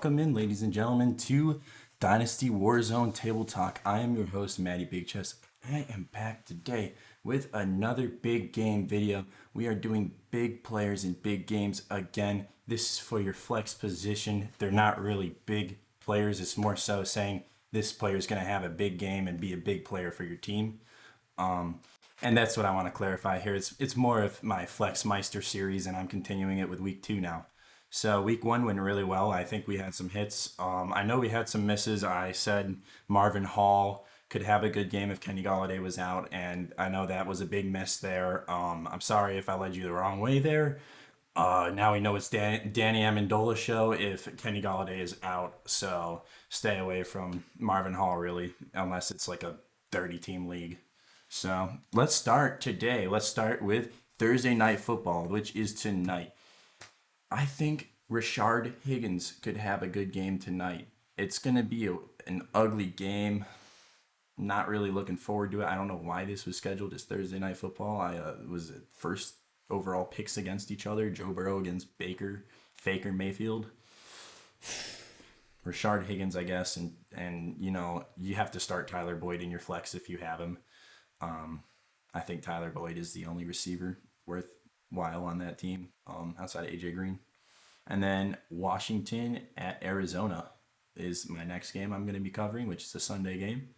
Welcome in, ladies and gentlemen, to Dynasty Warzone Table Talk. I am your host, MattyBigChest's. I am back today with another big game video. We are doing big players in big games again. This is for your flex position. They're not really big players. It's more so saying this player is going to have a big game and be a big player for your team. And that's what I want to clarify here. It's more of my flexmeister series, and I'm continuing it with week 2 now. So week 1 went really well. I think we had some hits. I know we had some misses. I said Marvin Hall could have a good game if Kenny Golladay was out, and I know that was a big miss there. I'm sorry if I led you the wrong way there. Now we know it's Danny Amendola show if Kenny Golladay is out, so stay away from Marvin Hall really, unless it's like a 30-team league. So let's start today. Let's start with Thursday Night Football, which is tonight. I think Rashard Higgins could have a good game tonight. It's going to be an ugly game. Not really looking forward to it. I don't know why this was scheduled as Thursday Night Football. Was it first overall picks against each other. Joe Burrow against Faker Mayfield. Rashard Higgins, I guess, and you know, you have to start Tyler Boyd in your flex if you have him. I think Tyler Boyd is the only receiver worthwhile on that team outside of AJ Green. And then Washington at Arizona is my next game I'm going to be covering, which is a Sunday game.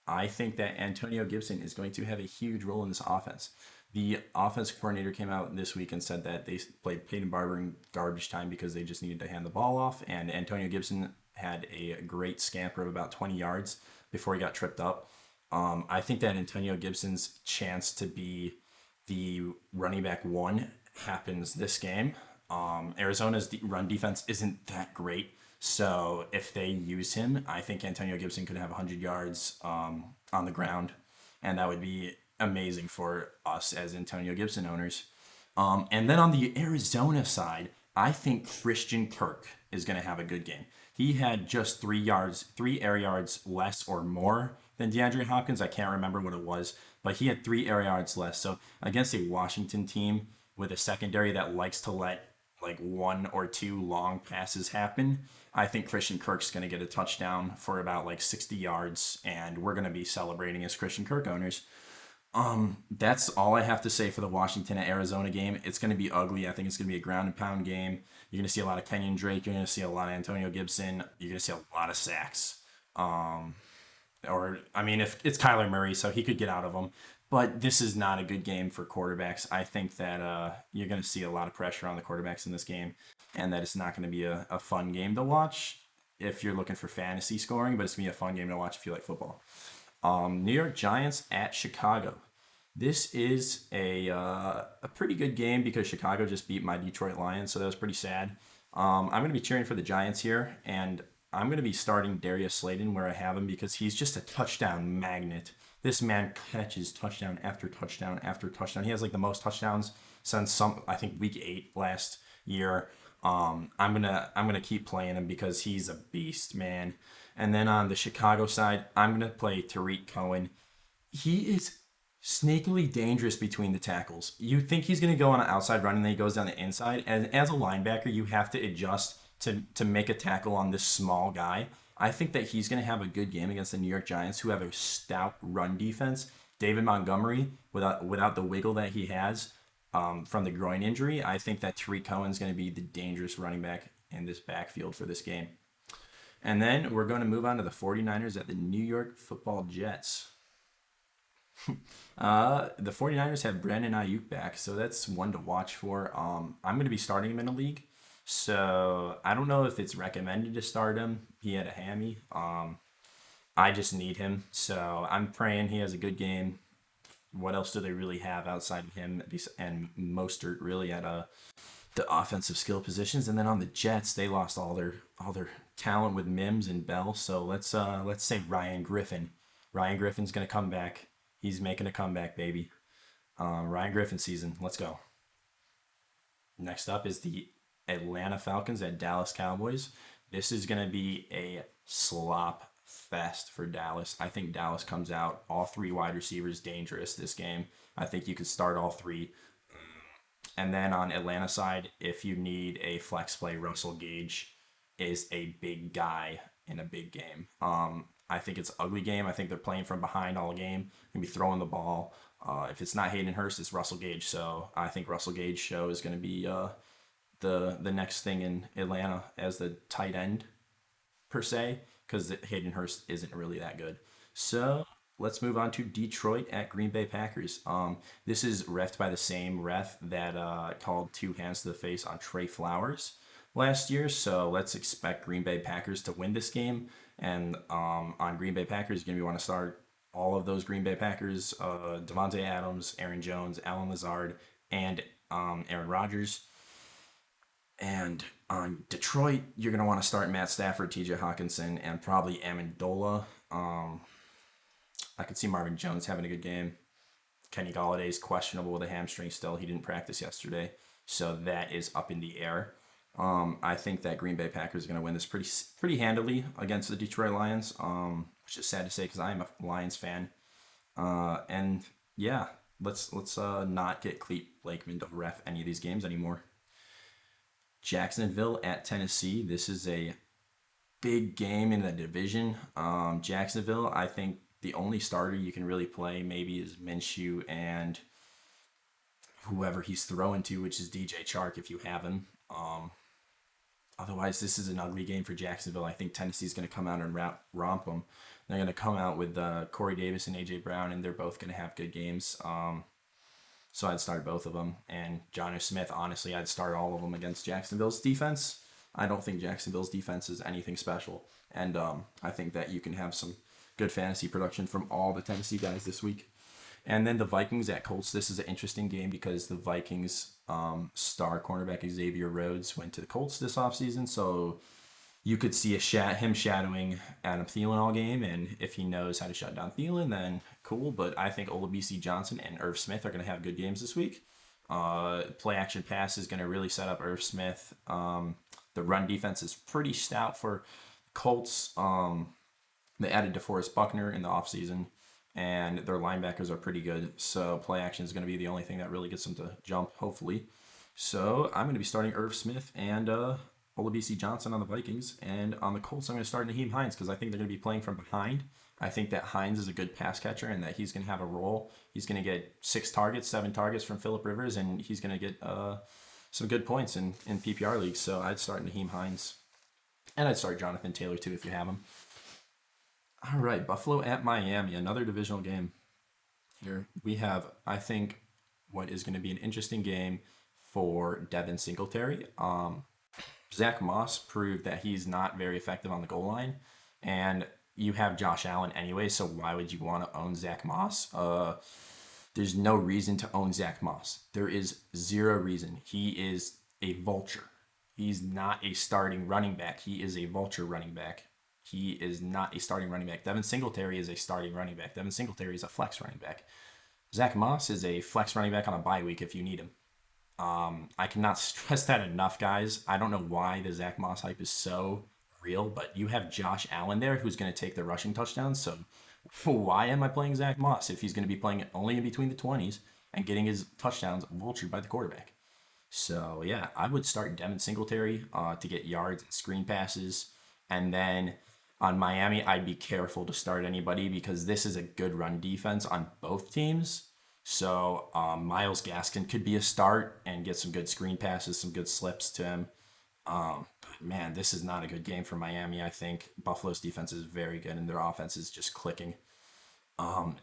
I think that Antonio Gibson is going to have a huge role in this offense. The offense coordinator came out this week and said that they played Peyton Barber in garbage time because they just needed to hand the ball off, and Antonio Gibson had a great scamper of about 20 yards before he got tripped up. I think that Antonio Gibson's chance to be the running back 1 happens this game. Arizona's run defense isn't that great, so if they use him, I think Antonio Gibson could have 100 yards on the ground, and that would be amazing for us as Antonio Gibson owners. And then on the Arizona side, I think Christian Kirk is going to have a good game. He had just 3 air yards less or more than DeAndre Hopkins. I can't remember what it was, but he had 3 air yards less. So against a Washington team with a secondary that likes to let like 1 or 2 long passes happen, I think Christian Kirk's going to get a touchdown for about like 60 yards, and we're going to be celebrating as Christian Kirk owners. That's all I have to say for the Washington at Arizona game. It's going to be ugly. I think it's going to be a ground and pound game. You're going to see a lot of Kenyon Drake. You're going to see a lot of Antonio Gibson. You're going to see a lot of sacks. If it's Kyler Murray, so he could get out of them. But this is not a good game for quarterbacks. I think that you're going to see a lot of pressure on the quarterbacks in this game, and that it's not going to be a fun game to watch if you're looking for fantasy scoring, but it's going to be a fun game to watch if you like football. New York Giants at Chicago. This is a pretty good game because Chicago just beat my Detroit Lions, so that was pretty sad. I'm going to be cheering for the Giants here, and I'm going to be starting Darius Slayton where I have him because he's just a touchdown magnet. This man catches touchdown after touchdown after touchdown. He has like the most touchdowns since I think week 8 last year. I'm gonna keep playing him because he's a beast, man. And then on the Chicago side, I'm gonna play Tariq Cohen. He is sneakily dangerous between the tackles. You think he's gonna go on an outside run and then he goes down the inside. And as a linebacker, you have to adjust to make a tackle on this small guy. I think that he's going to have a good game against the New York Giants, who have a stout run defense. David Montgomery, without the wiggle that he has from the groin injury, I think that Tariq Cohen's going to be the dangerous running back in this backfield for this game. And then we're going to move on to the 49ers at the New York Football Jets. The 49ers have Brandon Ayuk back, so that's one to watch for. I'm going to be starting him in a league. So I don't know if it's recommended to start him. He had a hammy. I just need him. So I'm praying he has a good game. What else do they really have outside of him and Mostert really at the offensive skill positions? And then on the Jets, they lost all their talent with Mims and Bell. So let's say Ryan Griffin. Ryan Griffin's gonna come back. He's making a comeback, baby. Ryan Griffin season. Let's go. Next up is the Atlanta Falcons at Dallas Cowboys. This is going to be a slop fest for Dallas. I think Dallas comes out, all 3 wide receivers dangerous this game. I think you could start all 3. And then on Atlanta side, if you need a flex play, Russell Gage is a big guy in a big game. I think it's an ugly game. I think they're playing from behind all game. Gonna be throwing the ball. If it's not Hayden Hurst, it's Russell Gage. So I think Russell Gage's show is going to be the next thing in Atlanta as the tight end per se, because Hayden Hurst isn't really that good. So let's move on to Detroit at Green Bay Packers. This is refed by the same ref that called two hands to the face on Trey Flowers last year. So let's expect Green Bay Packers to win this game. And on Green Bay Packers, you're going to want to start all of those Green Bay Packers, Devontae Adams, Aaron Jones, Alan Lazard, and Aaron Rodgers. And on Detroit, you're going to want to start Matt Stafford, TJ Hawkinson, and probably Amendola. I could see Marvin Jones having a good game. Kenny Galladay is questionable with a hamstring still. He didn't practice yesterday, so that is up in the air. I think that Green Bay Packers are going to win this pretty handily against the Detroit Lions, which is sad to say because I am a Lions fan. And yeah, let's not get Clete Blakeman to ref any of these games anymore. Jacksonville at Tennessee. This is a big game in the division. Jacksonville, I think the only starter you can really play maybe is Minshew and whoever he's throwing to, which is DJ Chark if you have him. Otherwise, this is an ugly game for Jacksonville. I think Tennessee's going to come out and romp them. They're going to come out with Corey Davis and A.J. Brown, and they're both going to have good games. So I'd start both of them. And Jonnu Smith, honestly, I'd start all of them against Jacksonville's defense. I don't think Jacksonville's defense is anything special. And I think that you can have some good fantasy production from all the Tennessee guys this week. And then the Vikings at Colts. This is an interesting game because the Vikings star cornerback Xavier Rhodes went to the Colts this offseason. So you could see him shadowing Adam Thielen all game. And if he knows how to shut down Thielen, then cool. But I think Olabisi Johnson and Irv Smith are going to have good games this week. Play action pass is going to really set up Irv Smith. The run defense is pretty stout for Colts. They added DeForest Buckner in the offseason, and their linebackers are pretty good. So play action is going to be the only thing that really gets them to jump, hopefully. So I'm going to be starting Irv Smith and Olabisi Johnson on the Vikings. And on the Colts, I'm going to start Nyheim Hines because I think they're going to be playing from behind. I think that Hines is a good pass catcher and that he's going to have a role. He's going to get 7 targets from Phillip Rivers, and he's going to get some good points in PPR leagues. So I'd start Nyheim Hines. And I'd start Jonathan Taylor, too, if you have him. All right, Buffalo at Miami, another divisional game. Here we have, I think, what is going to be an interesting game for Devin Singletary. Zach Moss proved that he's not very effective on the goal line, and you have Josh Allen anyway, so why would you want to own Zach Moss? There's no reason to own Zach Moss. There is zero reason. He is a vulture. He's not a starting running back. He is a vulture running back. He is not a starting running back. Devin Singletary is a starting running back. Devin Singletary is a flex running back. Zach Moss is a flex running back on a bye week if you need him. I cannot stress that enough, guys. I don't know why the Zach Moss hype is so real, but you have Josh Allen there who's going to take the rushing touchdowns. So why am I playing Zach Moss if he's going to be playing only in between the 20s and getting his touchdowns vultured by the quarterback? So yeah, I would start Devin Singletary to get yards and screen passes. And then on Miami, I'd be careful to start anybody because this is a good run defense on both teams. So Myles Gaskin could be a start and get some good screen passes, some good slips to him. But man, this is not a good game for Miami. I think Buffalo's defense is very good and their offense is just clicking.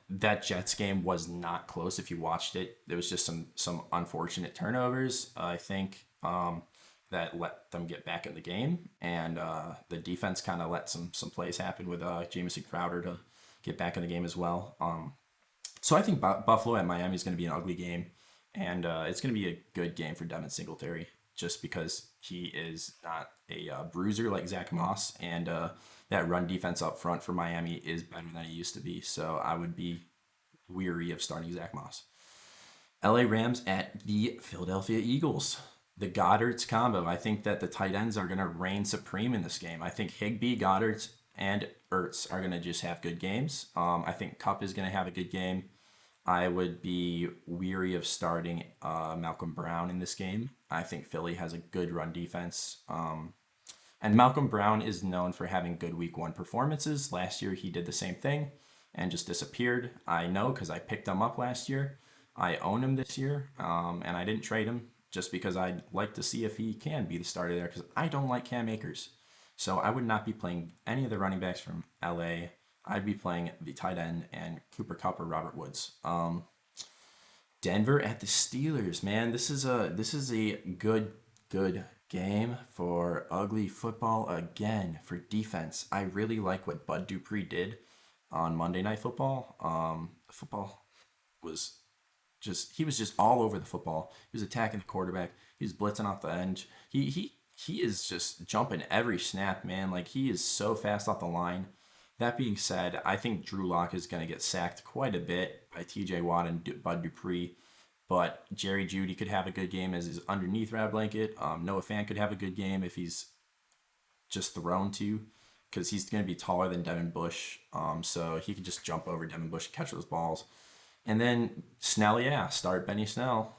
That Jets game was not close if you watched it. There was just some unfortunate turnovers, I think, that let them get back in the game. And the defense kind of let some plays happen with Jamison Crowder to get back in the game as well. So I think Buffalo at Miami is going to be an ugly game. And it's going to be a good game for Devin Singletary just because he is not a bruiser like Zach Moss. And that run defense up front for Miami is better than it used to be. So I would be weary of starting Zach Moss. LA Rams at the Philadelphia Eagles. The Goddards combo. I think that the tight ends are going to reign supreme in this game. I think Higbee, Goddard, and Ertz are going to just have good games. I think Kupp is going to have a good game. I would be weary of starting Malcolm Brown in this game. I think Philly has a good run defense. And And Malcolm Brown is known for having good week one performances. Last year, he did the same thing and just disappeared. I know because I picked him up last year. I own him this year, and I didn't trade him just because I'd like to see if he can be the starter there because I don't like Cam Akers. So I would not be playing any of the running backs from LA. I'd be playing the tight end and Cooper Kupp or Robert Woods. Denver at the Steelers, man. This is a good game for ugly football again for defense. I really like what Bud Dupree did on Monday Night Football. Football was he was just all over the football. He was attacking the quarterback. He was blitzing off the edge. He is just jumping every snap, man. Like he is so fast off the line. That being said, I think Drew Lock is going to get sacked quite a bit by T.J. Watt and Bud Dupree. But Jerry Jeudy could have a good game as his underneath route blanket. Noah Fant could have a good game if he's just thrown to, because he's going to be taller than Devin Bush. So he could just jump over Devin Bush and catch those balls. And then Snell, yeah, start Benny Snell.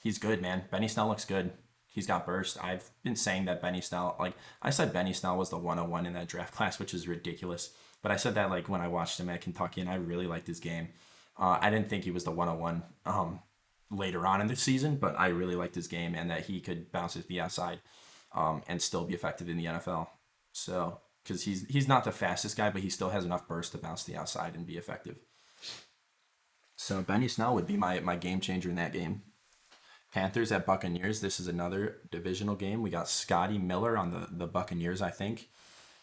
He's good, man. Benny Snell looks good. He's got burst. I've been saying that Benny Snell, like I said Benny Snell was the 101 in that draft class, which is ridiculous. But I said that like when I watched him at Kentucky, and I really liked his game. I didn't think he was the 101 later on in the season, but I really liked his game and that he could bounce it to the outside and still be effective in the NFL. So, because he's not the fastest guy, but he still has enough burst to bounce to the outside and be effective. So Benny Snell would be my game changer in that game. Panthers at Buccaneers. This is another divisional game. We got Scotty Miller on the Buccaneers, I think.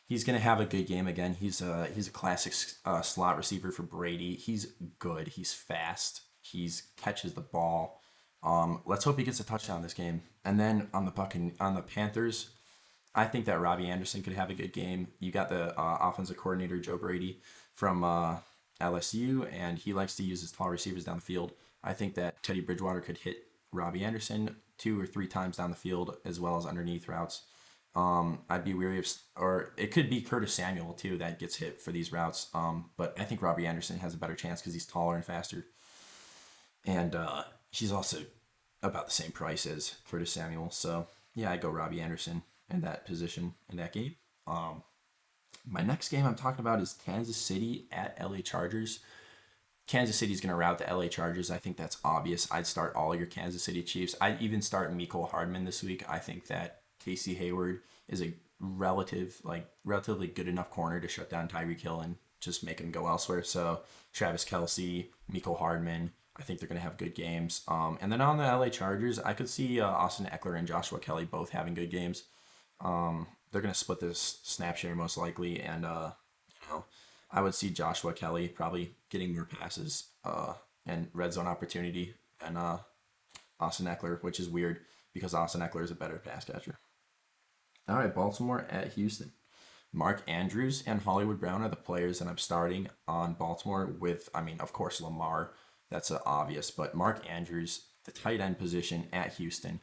He's going to have a good game again. He's a classic slot receiver for Brady. He's good. He's fast. He's catches the ball. Let's hope he gets a touchdown this game. And then on the Panthers, I think that Robbie Anderson could have a good game. You got the offensive coordinator Joe Brady from LSU, and he likes to use his tall receivers down the field. I think that Teddy Bridgewater could hit Robbie Anderson 2 or 3 times down the field as well as underneath routes. I'd be weary of, or it could be Curtis Samuel too that gets hit for these routes. But I think Robbie Anderson has a better chance because he's taller and faster, and he's also about the same price as Curtis Samuel. So yeah, I go Robbie Anderson in that position in that game. My next game I'm talking about is Kansas City at LA Chargers. Kansas City's going to rout the LA Chargers. I think that's obvious. I'd start all your Kansas City Chiefs. I'd even start Mecole Hardman this week. I think that Casey Hayward is a relatively good enough corner to shut down Tyreek Hill and just make him go elsewhere. So Travis Kelce, Mecole Hardman, I think they're going to have good games. And then on the LA Chargers, I could see Austin Eckler and Joshua Kelly both having good games. They're going to split this snap share most likely, and I would see Joshua Kelly probably getting more passes and red zone opportunity than Austin Eckler, which is weird because Austin Eckler is a better pass catcher. All right, Baltimore at Houston. Mark Andrews and Hollywood Brown are the players that I'm starting on Baltimore with, of course, Lamar. That's obvious. But Mark Andrews, the tight end position at Houston,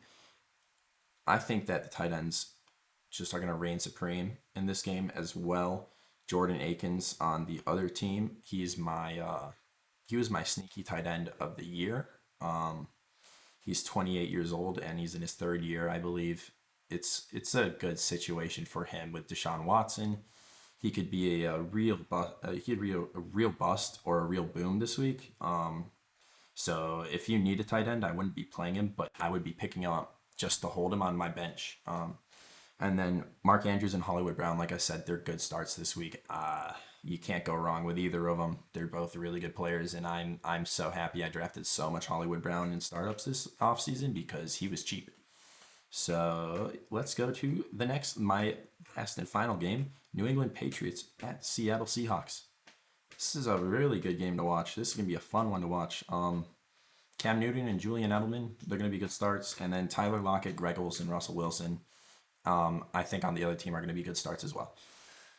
I think that the tight ends just are going to reign supreme in this game as well. Jordan Akins on the other team, he was my sneaky tight end of the year. He's 28 years old and he's in his third year, I believe. It's a good situation for him with Deshaun Watson. He could be a real bust or a real boom this week. So if you need a tight end, I wouldn't be playing him, but I would be picking him up just to hold him on my bench. And then Mark Andrews and Hollywood Brown, like I said, they're good starts this week. You can't go wrong with either of them. They're both really good players, and I'm so happy I drafted so much Hollywood Brown in startups this offseason because he was cheap. So let's go to my last and final game, New England Patriots at Seattle Seahawks. This is a really good game to watch. This is going to be a fun one to watch. Cam Newton and Julian Edelman, they're going to be good starts. And then Tyler Lockett, Greg Olsen, Russell Wilson, I think on the other team are going to be good starts as well.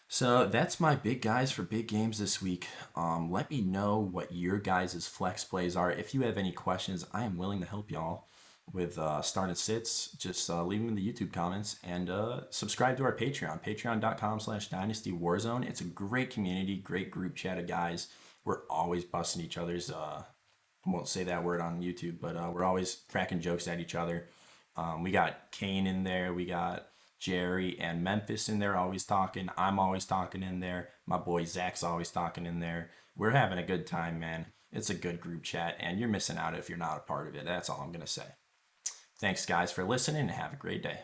So that's my big guys for big games this week. Let me know what your guys' flex plays are. If you have any questions, I am willing to help y'all with start and sits. Just leave them in the YouTube comments and subscribe to our Patreon, patreon.com/dynastywarzone. It's a great community, great group chat of guys. We're always busting each other's, I won't say that word on YouTube, but we're always cracking jokes at each other. We got Kane in there. We got Jerry and Memphis in there always talking. I'm always talking in there. My boy Zach's always talking in there. We're having a good time, man. It's a good group chat, and you're missing out if you're not a part of it. That's all I'm going to say. Thanks, guys, for listening, and have a great day.